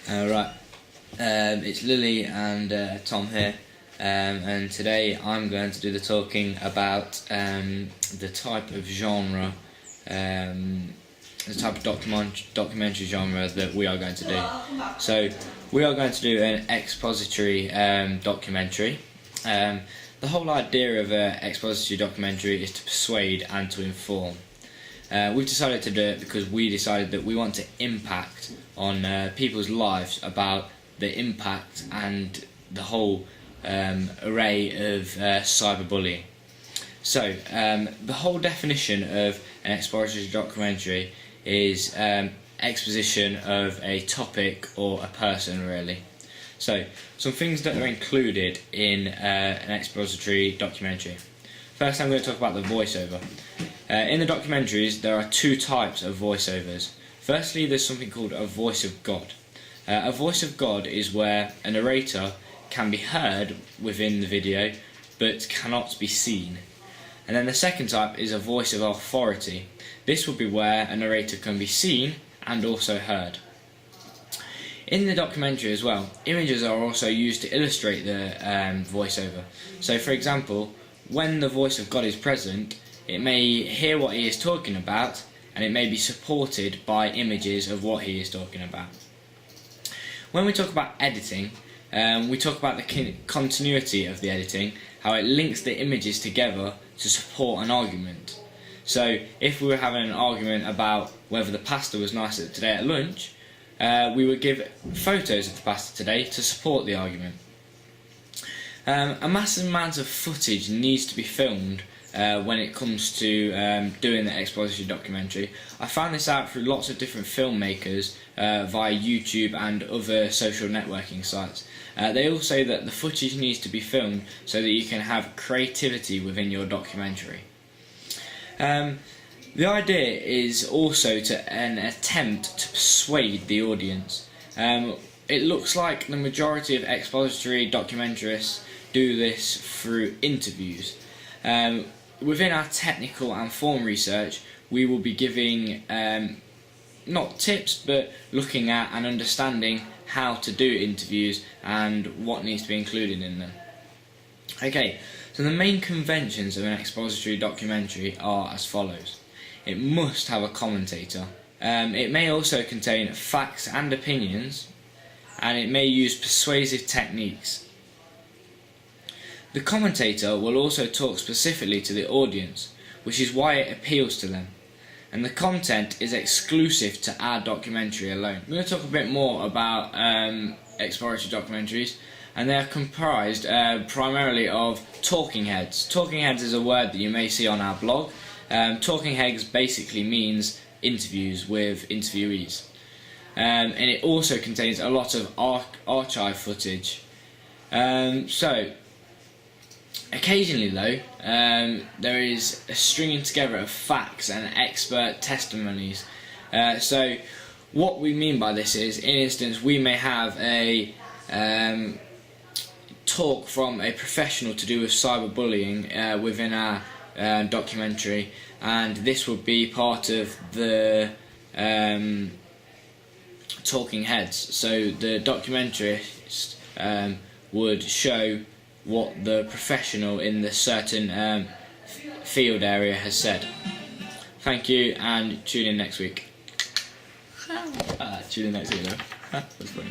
Right, it's Lily and Tom here, and today I'm going to do the talking about the type of genre, the type of documentary genre that we are going to do. So we are going to do an expository documentary. The whole idea of an expository documentary is to persuade and to inform. We've decided to do it because we decided that we want to impact on people's lives about the impact and the whole array of cyberbullying. So the whole definition of an expository documentary is exposition of a topic or a person, really. So some things that are included in an expository documentary. First, I'm going to talk about the voiceover. In the documentaries, there are two types of voiceovers. Firstly, there's something called a voice of God. A voice of God is where a narrator can be heard within the video, but cannot be seen. And then the second type is a voice of authority. This would be where a narrator can be seen and also heard. In the documentary as well, images are also used to illustrate the voiceover. So, for example, when the voice of God is present, it may hear what he is talking about, and it may be supported by images of what he is talking about. When we talk about editing, we talk about the continuity of the editing, how it links the images together to support an argument. So if we were having an argument about whether the pasta was nice today at lunch, we would give photos of the pasta today to support the argument. A massive amount of footage needs to be filmed when it comes to doing the expository documentary. I found this out through lots of different filmmakers via YouTube and other social networking sites. They all say that the footage needs to be filmed so that you can have creativity within your documentary. The idea is also an attempt to persuade the audience. It looks like the majority of expository documentarists do this through interviews. Within our technical and form research, we will be giving not tips, but looking at and understanding how to do interviews and what needs to be included in them. Okay, so the main conventions of an expository documentary are as follows. It must have a commentator. It may also contain facts and opinions, and it may use persuasive techniques. The commentator will also talk specifically to the audience, which is why it appeals to them. And the content is exclusive to our documentary alone. I'm going to talk a bit more about exploratory documentaries, and they are comprised primarily of talking heads. Talking heads is a word that you may see on our blog. Talking heads basically means interviews with interviewees. And it also contains a lot of archive footage. Occasionally though, there is a stringing together of facts and expert testimonies. So what we mean by this is, in instance, we may have a talk from a professional to do with cyberbullying within our documentary, and this would be part of the talking heads. So the documentarist would show what the professional in the certain field area has said. Thank you, and tune in next week. Tune in next week though. That's funny.